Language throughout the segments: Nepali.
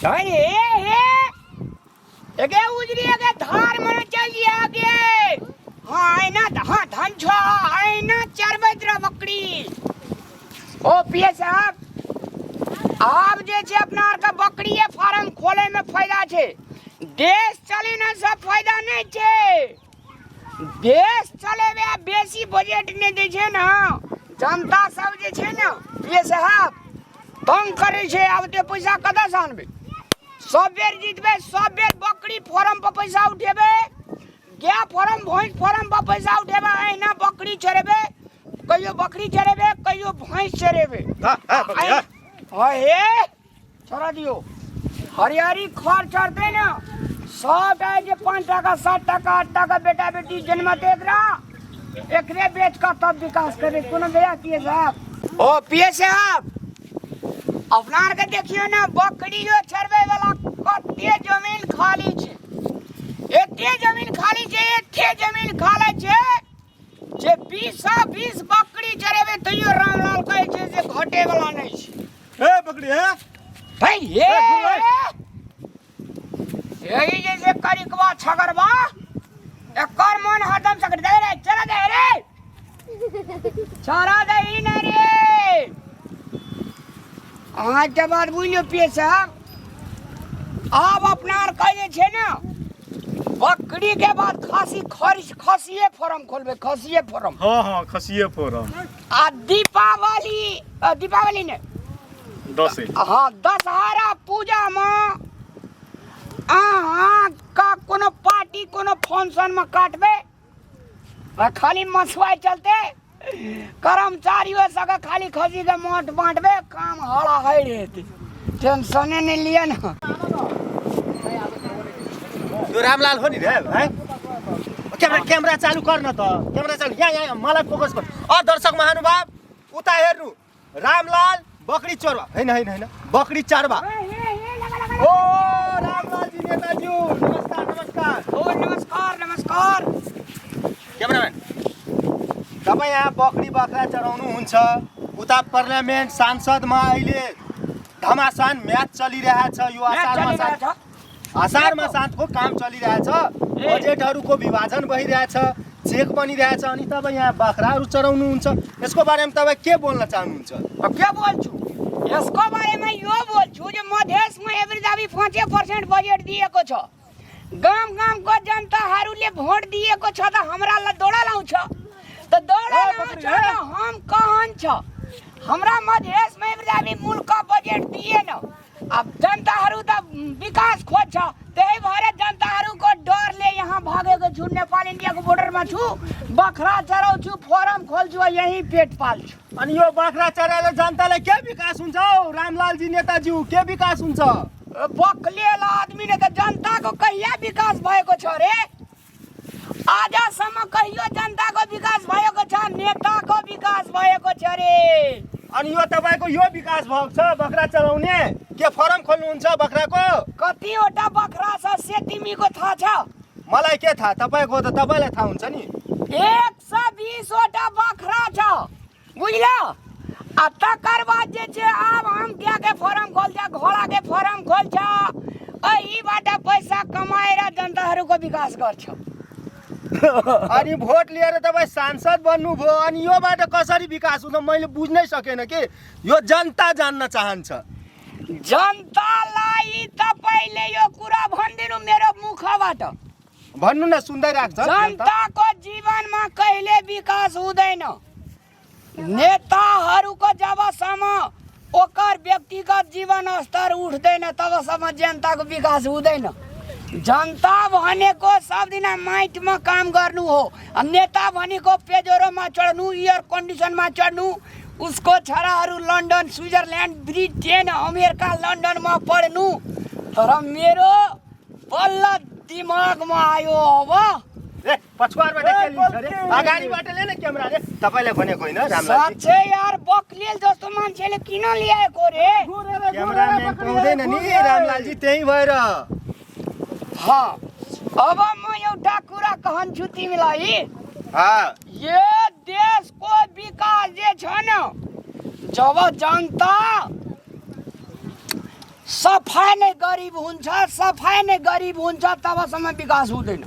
अरे एके उजरी एके धार मन चली आगे हाँ आईना हाँ धन छो आईना चरबैद्रा बकरी ओ पिए साहब आप जे छे अपना आर का बकरी है फार्म खोले में फायदा छे देश चले ना सब फायदा नहीं छे देश चले वे बेसी बजट ने दे छे ना जनता सब जे छे ना पिए साहब तंग करे छे आवते पैसा कदा सानबे सब बेर जीतबे सब बेर बकरी फार्म पर पैसा उठेबे क्या फार्म भैंस फार्म पर पैसा उठेबे आईना बकरी चरेबे कहियो बकरी चरेबे कहियो भैंस चरेबे हे छोड़ा दियो हरियारी खर चढ़ते ना 100 जे 5 टका 7 टका 8 टका बेटा बेटी जन्म देख रहा एकरे बेच का तब विकास करे कोनो बेया किए साहब ओ पिए साहब अपना के देखियो ना बकरी जो चरबे वाला कते जमीन खाली छे एते जमीन खाली छे एते जमीन खाली छे जे 20 बकरी चरेबे तइयो रामलाल कहे छे जे घटे वाला नहीं छे ए बकरी है भाई यही जैसे करिकवा छगरवा एकर मन हदम सकट दे रे चला दे रे छोरा दे ही ना रे आज के बाद बुझियो पिए साहब आप अपना कहे छे ना बकरी के बाद खसिए फार्म खोलबे खसिए फार्म हां खसिए फार्म आ दीपावली ने हाँ दशहरा पूजा में का कोनो पार्टी कोनो फंक्शन में काटबे खाली मछुआई चलते कर्मचारियों सके खाली खसी के मोट बांटबे काम हड़ा है रहते टेंशन नहीं लिया ना तो रामलाल हो नि रे हैं कैमरा चालू कर न त कैमरा चालू यहाँ मलाई फोकस कर दर्शक महानुभाव उता हेर्नु रामलाल बकरी चोरवा हैन बकरी चारवा ओ रामलाल जी नेताज्यू नमस्कार ओ नमस्कार क्यामेराम्यान तपाईँ यहाँ बकरी बाख्रा चराउनु हुन्छ उता पार्लियामेन्ट सांसदमा अहिले घमासान म्याच चलिरहेछ यो असार मासको काम चलिरहेछ बजेटहरुको विभाजन भइरहेछ चेक बनिरहेछ अनि तपाईँ यहाँ बाख्राहरू चराउनु हुन्छ यसको बारेमा तपाईँ के बोल्न चाहनुहुन्छ के बोल्छु यसको बारेमा यो बोल्छु जे मधेसमा एभरेज 5% बजेट दिएको छ गाम-गामको जनताहरूले भोट दिएको छ त हमरा ला दौड़ा लाउँछ त दौड़ा लाउँछ त हम कहन छ हमरा मधेसमा एभरेज मुल्क बजेट दिएन अब जनताहरू त विकास खोज्छ त्यही भएर जनताहरूको डरले यहाँ भागेको छु नेपाल इन्डियाको बोर्डरमा छु बाख्रा चराउँछु फार्म खोल्छु यही पेट पाल्छु अनि यो बाख्रा चराले जनतालाई के विकास हुन्छ हौ रामलाल जी नेताज्यू के विकास हुन्छ बकलेला आदमीले त जनताको कहिया विकास भएको छ रे आजसम्म कहियो जनताको विकास भएको छ नेताको विकास भएको छ रे अनि यो तपाईको यो विकास भएको छ बकरा चलाउने के फार्म खोल्नुहुन्छ बकराको कतिवटा बकरा छ से तिमीको थाहा छ मलाई के थाहा तपाईको त तपाईलाई थाहा हुन्छ नि 120 वटा बकरा छ बुझला आ तकर बाद जे छै अब हम क्या के फार्म खोल्छ घोड़ा के फार्म खोल्छ एहीबाट पैसा कमाएर जनताहरूको विकास गर्छ अनि भोट लिएर तपाईँ सांसद बन्नु भयो अनि योबाट कसरी विकास हुन्छ मैले बुझ्नै सकेन के यो जनता जान्न चाहन्छ जनतालाई तपाईले यो कुरा भन्दिनु मेरो मुखबाट भन्नु न सुन्दै राख्छ जनताको जीवनमा कहिले विकास हुँदैन नेताहरूको जबसम्म ओकर व्यक्तिगत जीवन स्तर उठ्दैन तबसम्म जनताको विकास हुँदैन जनता भनेको सब दिन माइटमा काम गर्नु हो नेता भनेको पेजोरोमा चढ्नु एयर कन्डिसनमा चढ्नु उसको छोराहरू लन्डन स्विजरल्यान्ड ब्रिटेन अमेरिका लन्डनमा पढ्नु तर मेरो बल्ल दिमागमा आयो अब ए पछुवारबाट के लिन्छ रे अगाडिबाट ले न क्यामेरा रे तपाईले भनेको हैन रामलाल साच्चै यार बकलेल जस्तो मान्छेले किन ल्याएको रे क्यामेराम्यान पाउँदैन नि रामलाल जी त्यही भएर हाँ अब म एउटा कुरा कहन्छु तिमीलाई यो देशको विकास जे छ न जब जनता सफाइ नै गरिब हुन्छ, सफाइ नै गरिब हुन्छ, तबसम्म विकास हुँदैन।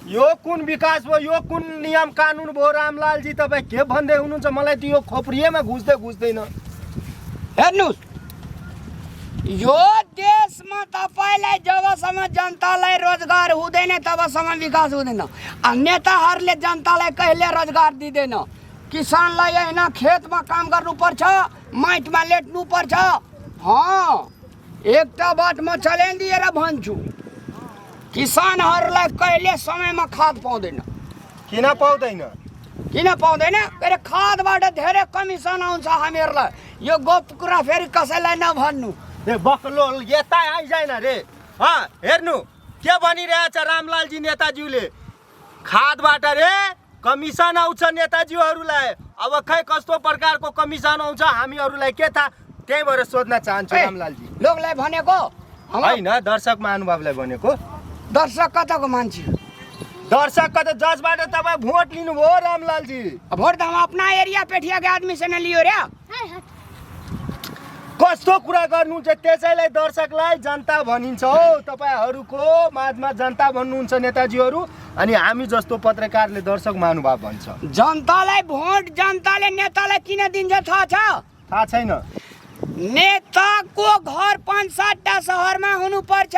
यो कुन विकास भयो, यो कुन नियम कानुन भयो रामलालजी? तपाईँ के भन्दै हुनुहुन्छ? मलाई त यो खोप्रिएमा घुस्दैन। हेर्नुहोस्, यो देशमा तपाईँलाई जबसम्म जनतालाई रोजगार हुँदैन तबसम्म विकास हुँदैन। नेताहरूले जनतालाई कहिले रोजगार दिँदैन। किसानलाई होइन खेतमा काम गर्नुपर्छ, माइटमा लेट्नुपर्छ। एकटा बात म च्यालेन्ज दिएर भन्छु, किसानहरूलाई कहिले समयमा खाद पाउँदैन। किन पाउँदैन? अरे खादबाट धेरै कमिसन आउँछ हामीहरूलाई। यो गोप कुरा फेरि कसैलाई नभन्नु। बक्लो यता आइजाइन रे। हेर्नु के भनिरहेछ रामलालजी नेताज्यूले, खादबाट रे कमिसन आउँछ नेताज्यूहरूलाई। अब खै कस्तो प्रकारको कमिसन आउँछ हामीहरूलाई के थाहा? त्यही भएर सोध्न चाहन्छु रामलालजी। लोकलाई भनेको होइन, दर्शक महानुभावलाई भनेको। दर्शक कताको मान्छे? दर्शक त जजबाट तपाईँ भोट लिनुभयो रामलालजी। भोट त हम अपना एरिया पेठिया के आदमी से न लियो रे। कस्तो कुरा गर्नुहुन्छ? त्यसैलाई दर्शकलाई जनता भनिन्छ हो। तपाईँहरूको माझमा जनता भन्नुहुन्छ नेताजीहरू, अनि हामी जस्तो पत्रकारले दर्शक महानुभाव भन्छ। जनतालाई भोट जनताले नेतालाई किन दिन्छ थाहा छ? थाहा छैन। नेताको घर 5-7टा शहरमा हुनुपर्छ।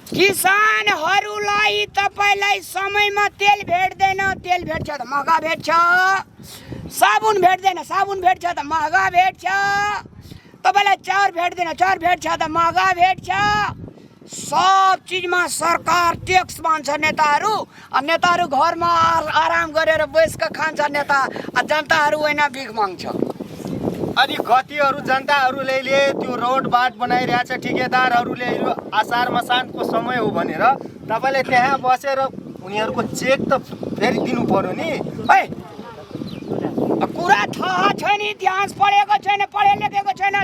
किसानहरूलाई तपाईँलाई समयमा तेल भेट्दैन, तेल भेट्छ त महँगा भेट्छ। साबुन भेट्दैन, साबुन भेट्छ त महँगा भेट्छ। तपाईँलाई चाउर भेट्दैन, चाउर भेट्छ त महँगा भेट्छ। सब चिजमा सरकार ट्याक्स मान्छ नेताहरू। नेताहरू घरमा आराम गरेर बैसका खान्छ नेता, जनताहरू होइन भिख माग्छ। अनि कतिहरू जनताहरूले त्यो रोड बाट बनाइरहेछ ठेकेदारहरूले, आषाढ मसानको समय हो भनेर तपाईँले त्यहाँ बसेर उनीहरूको चेक त फेरि दिनु पर्यो नि। कुरा थाहा छैन, इतिहास पढेको छैन, पढे लेखेको छैन,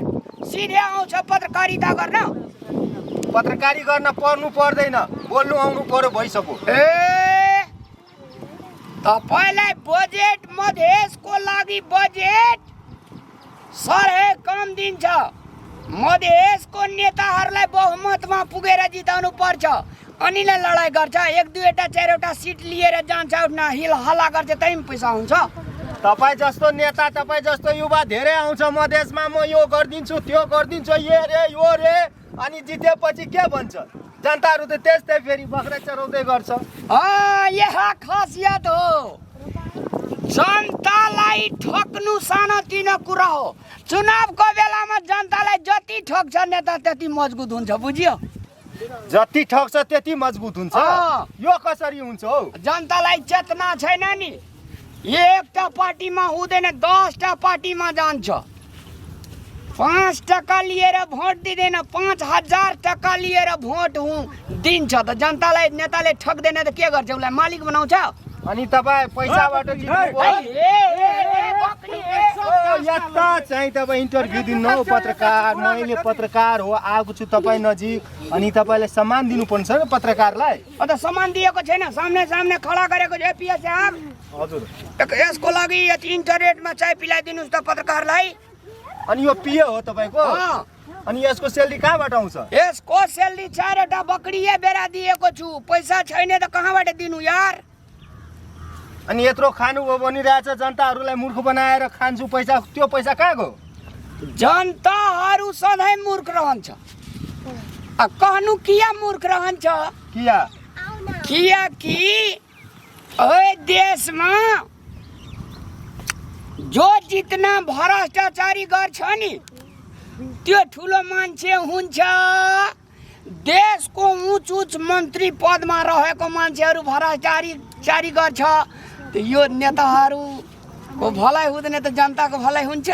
सिधै आउँछ पत्रकारिता गर्न। पत्रकारी गर्न पर्नु पर्दैन, बोल्नु आउनु पर्यो भइसक्यो। तपाईँलाई बजेट मधेसको लागि बजेट सरहे कम दिन्छ। मधेसको नेताहरूलाई बहुमतमा पुगेर जिताउनु पर्छ, अनि नै लडाइँ गर्छ। 1-2वटा 4वटा सिट लिएर जान्छ, हिल हल्ला गर्छ, त्यही पैसा हुन्छ। तपाईँ जस्तो नेता, तपाईँ जस्तो युवा धेरै आउँछ मधेसमा, म यो गरिदिन्छु त्यो गरिदिन्छु, ये रे यो रे, अनि जितेपछि के भन्छ? जनताहरू त त्यस्तै फेरि बख्रा चराउँदै गर्छ। यहाँ खासियत हो। जनतालाई ठग्नु सानोतिनो कुरा हो। चुनावको बेलामा जनतालाई जति ठग्छ नेता त्यति मजबुत हुन्छ, बुझ्यो? जति ठग्छ त्यति मजबुत हुन्छ। यो कसरी हुन्छ हौ? जनतालाई चेतना छैन नि। एकटा पार्टीमा हुँदैन, 10टा पार्टीमा जान्छ। 5 टका लिएर भोट दिँदैन, 5000 टका लिएर भोट दिन्छ त जनतालाई नेताले ठग्दैन त के गर्छ? उसलाई मालिक बनाउँछ। अनि तपाईँ पैसाबाट यता चाहिँ तपाईँ इन्टरभ्यू दिनु हौ पत्रकार। मैले पत्रकार हो, आएको छु तपाईँ नजिक, अनि तपाईँले सम्मान दिनुपर्छ नि पत्रकारलाई। अन्त सम्मान दिएको छैन, सामने सामने खडा गरेको छ। पिएस साहब हजुर, यसको लागि यति इन्टरनेटमा चाय पिलाइदिनुहोस् त पत्रकारलाई। अनि यो पिए हो तपाईँको? अनि यसको सेलरी कहाँबाट आउँछ? यसको सेलरी 4वटा बकरीए बेरा दिएको छु। पैसा छैन त कहाँबाट दिनु यार? अनि यत्रो खानु हो भनिरहेछ, जनताहरूलाई मूर्ख बनाएर खान्छु पैसा, त्यो पैसा कहाँ गयो? जनताहरू सधैँ मूर्ख रहन्छ। कहनु किया मूर्ख रहन्छ? किया कि देशमा जो जितना भ्रष्टाचारी गर्छ नि त्यो ठुलो मान्छे हुन्छ। देशको उच्च मन्त्री पदमा रहेको मान्छेहरू भ्रष्टाचारी गर्छ, त यो नेताहरूको भलाइ हुँदैन त जनताको भलाइ हुन्छ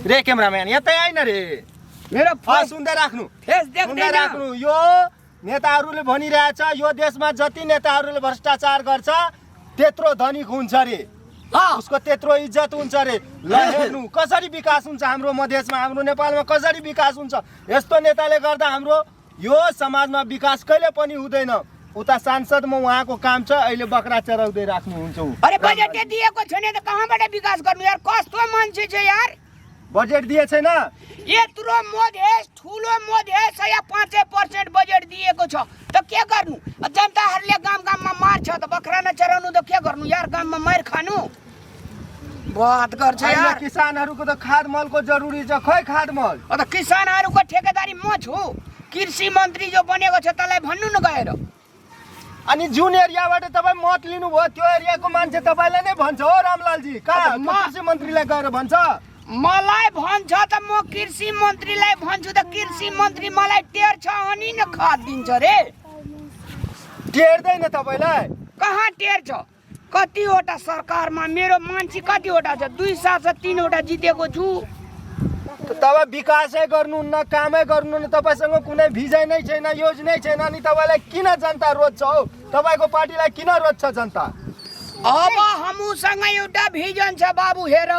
रे? क्यामेराम्यान यतै आइन रे, मेरो सुन्दै राख्नु, फेस देख्दै राख्नु। यो नेताहरूले भनिरहेछ यो देशमा जति नेताहरूले भ्रष्टाचार गर्छ त्यत्रो धनिक हुन्छ रे, उसको त्यत्रो इज्जत हुन्छ रे। ल हेर्नु कसरी विकास हुन्छ हाम्रो मधेसमा, हाम्रो नेपालमा कसरी विकास हुन्छ। यस्तो नेताले गर्दा हाम्रो यो समाजमा विकास कहिले पनि हुँदैन। उता सांसदमा उहाँको काम छ, अहिले बकरा चराउँदै राख्नुहुन्छ। अरे बजेट दिएको छैन त कहाँबाट विकास गर्नु यार? कस्तो मान्छे छ यार? बजेट दिए छैन यत्रो मधेस ठुलो मधेस या 5% बजेट दिएको छ त के गर्नु जनताहरूले गाउँमा मार्छ त बख्रा नचराउनु त के गर्नु यार गाउँमा मार खानु बात गर्छ यार किसानहरूको त खाद मलको जरुरी छ खै खाद मल त किसानहरूको ठेकेदारी म छु कृषि मन्त्री जो बनेको छ तँलाई भन्नु न गएर अनि जुन एरियाबाट तपाईँ मत लिनुभयो त्यो एरियाको मान्छे तपाईँलाई नै भन्छ हो रामलालजी कहाँ कृषि मन्त्रीलाई गएर भन्छ मलाई भन्छ त म कृषि मन्त्रीलाई भन्छु त कृषि मन्त्री मलाई टेर्छ अनि न खाद दिन्छ रे टेर्दैन तपाईँलाई कहाँ टेर्छ कतिवटा सरकारमा मेरो मान्छे कतिवटा छ 2 साल 3 वटा जितेको छु तपाईँ विकासै गर्नुहुन्न कामै गर्नुहुन्न तपाईँसँग कुनै भिजन नै छैन योजनै छैन अनि तपाईँलाई किन जनता रोज्छ हौ तपाईँको पार्टीलाई किन रोज्छ जनता अब हामीसँग एउटा भिजन छ बाबु हेर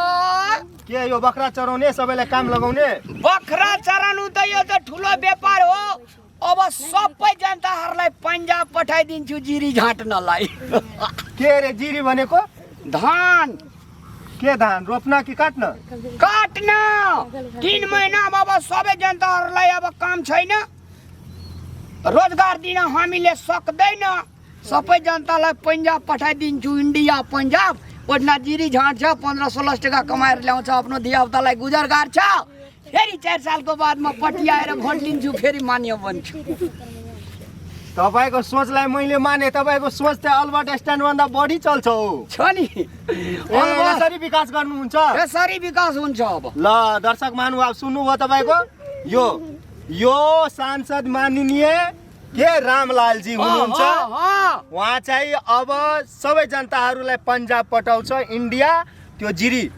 के यो बख्रा चराउने सबैलाई काम लगाउने बख्रा चराउनु त यो त ठुलो व्यापार हो अब सबै जनताहरूलाई पन्जाब पठाइदिन्छु जिरी झाँट्नलाई के रे जिरी भनेको धान के धान रोप्न कि काट्न 3 महिना अब सबै जनताहरूलाई अब काम छैन रोजगार दिन हामीले सक्दैन सबै जनतालाई पन्जाब पठाइदिन्छु इन्डिया पन्जाब ओड्ना जिरी झाँट्छ 15-16 टका कमाएर ल्याउँछ आफ्नो धियापुतालाई गुजर गर्छ फेरि 4 सालको बादमा पटियाएर भोट लिन्छु फेरि मान्य बन्छु तपाईँको सोचलाई मैले माने तपाईँको सोच चाहिँ अल्बर्ट स्ट्यान्डभन्दा बढी चल्छ हो छ नि यसरी विकास गर्नुहुन्छ यसरी विकास हुन्छ अब ल दर्शक महानुभाव सुन्नुभयो तपाईँको यो सांसद माननीय के रामलालजी हुनुहुन्छ उहाँ चाहिँ अब सबै जनताहरूलाई पन्जाब पठाउँछ इन्डिया त्यो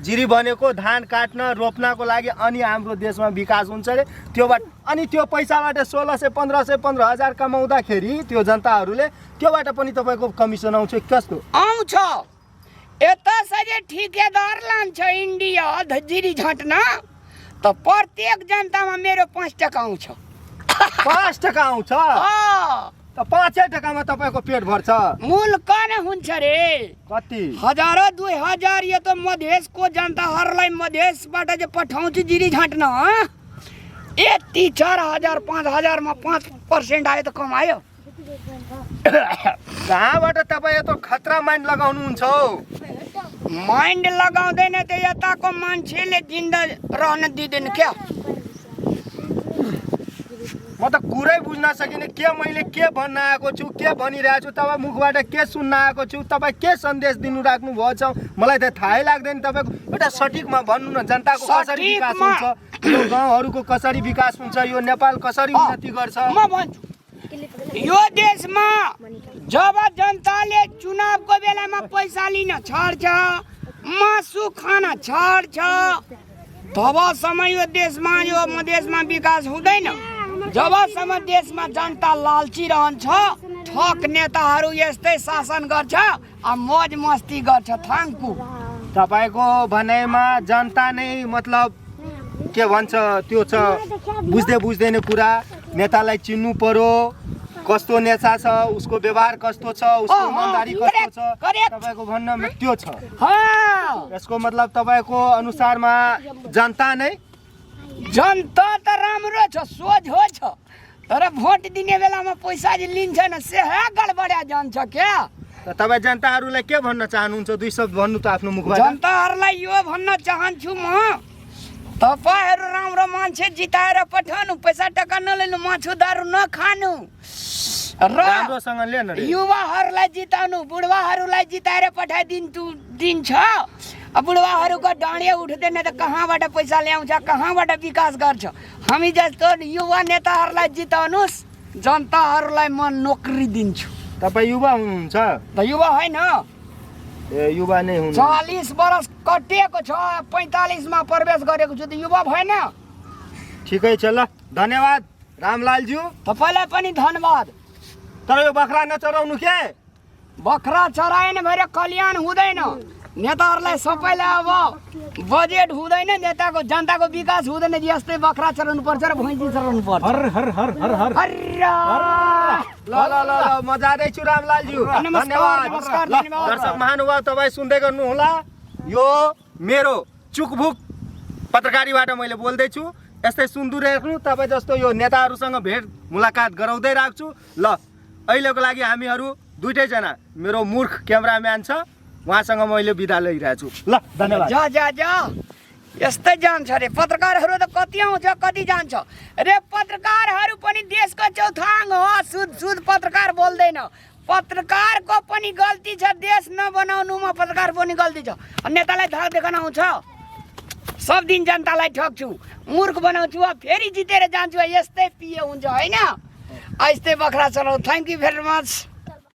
जिरी भनेको धान काट्न रोप्नको लागि अनि हाम्रो देशमा विकास हुन्छ रे त्योबाट अनि त्यो पैसाबाट 1600-1500-15,000 कमाउँदाखेरि त्यो जनताहरूले त्योबाट पनि तपाईँको कमिसन आउँछ कस्तो आउँछ यता सजे ठेकेदार लान्छ इन्डिया जिरी झाँट्न त प्रत्येक जनतामा मेरो 5 टका आउँछ 5 टका आउँछ त 5 टकामा तपाईँको पेट भर्छ मूल कन हुन्छ रे कति 1000-2000 यो त मधेसको जनताहरूलाई मधेसबाट जे पठाउँछु जिरी झाँट्न यति 4000-5000 मा 5% आयो त कमायो कहाँबाट तपाईँ यतो खतरा माइन्ड लगाउनुहुन्छ हौ माइन्ड लगाउँदैन त यताको मान्छेले जिन्दा रहन दिँदैन क्या म त कुरै बुझ्न सकिनँ के मैले के भन्न आएको छु के भनिरहेको छु तपाईँ मुखबाट के सुन्न आएको छु तपाईँ के सन्देश दिनु राख्नु भएको छ मलाई त थाहै लाग्दैन तपाईँको एउटा सठिकमा भन्नु न जनताको कसरी विकास हुन्छ यो गाउँहरूको कसरी विकास हुन्छ यो नेपाल कसरी उन्नति गर्छ म भन्छु यो देशमा जब जनताले चुनावको बेलामा पैसा लिन छाड्छ मासु खान छाड्छ तबसम्म यो देशमा विकास हुँदैन जबसम्म देशमा जनता लालची रहन्छ ठक नेताहरू यस्तै शासन गर्छ मौज मस्ती गर्छ थाङ्कु तपाईँको भनाइमा जनता नै मतलब के भन्छ त्यो छ बुझ्दै बुझ्दैन कुरा नेतालाई चिन्नु पर्यो कस्तो नेता छ उसको व्यवहार कस्तो छ उसको इमानदारी कस्तो छ तपाईँको भन्न त्यो छ यसको मतलब तपाईँको अनुसारमा जनता त राम्रो छ सोझो छ तर भोट दिने बेलामा पैसा लिन्छ न से गडबड्या जान्छ क्या तपाईँ जनताहरूलाई के भन्न चाहनुहुन्छ 2 शब्द भन्नु त आफ्नो मुखबाट जनताहरूलाई यो भन्न चाहन्छु म तपाईहरु राम्रो मान्छे जिताएर पठाउनु पैसा टका नलिनु मासु दारु नखानु राम्रोसँग ल्याउनु युवाहरूलाई जिताउनु बुढाहरूलाई जिताएर दिन्छ बुढाहरूको डाँडे उठ्दैन त कहाँबाट पैसा ल्याउँछ कहाँबाट विकास गर्छ हामी जस्तो युवा नेताहरूलाई जिताउनुस् जनताहरूलाई म नोकरी दिन्छु तपाईँ युवा हुनुहुन्छ त युवा होइन ए युवा नै हुनुहुन्छ 40 वर्ष कटिएको छ 45 मा प्रवेश गरेको छु त युवा भएन ठिकै छ ल धन्यवाद रामलालज्यू तपाईलाई पनि धन्यवाद तर यो बख्रा नचराउनु के बख्रा चराएन भएर कल्याण हुँदैन नेताहरूलाई सबैलाई अब बजेट हुँदैन नेताको जनताको विकास हुँदैन यस्तै बख्रा चराउनु पर्छ र भैँसी चराउनु पर्छ हर हर हर हर हर ल ल ल म जाँदैछु रामलालज्यू धन्यवाद दर्शक महानुभाव तपाईँ सुन्दै गर्नु होला यो मेरो चुकभुक पत्रकारीबाट मैले बोल्दैछु। यस्तै सुन्दुर हेर्नु तपाईँ जस्तो यो नेताहरूसँग भेट मुलाकात गराउँदै राख्छु। ल अहिलेको लागि हामीहरू दुईटैजना मेरो मूर्ख क्यामेराम्यान छ उहाँसँग मैले बिदा लिइरहेछु। ल धन्यवाद। जा जा जा यस्तै जान्छ रे पत्रकारहरू त कति आउँछ कति जान्छ रे। पत्रकारहरू पनि देशको चौथाङ हो। शुद्ध पत्रकार बोल्दैन। पत्रकारको पनि गल्ती छ। देश नबनाउनुमा पत्रकार पनि गल्ती छ। नेतालाई धक देखाउन आउँछ। सब दिन जनतालाई ठग्छु मूर्ख बनाउँछु फेरि जितेर जान्छु। यस्तै पिए हुन्छ होइन। यस्तै बखरा चलाउ। Thank you very much.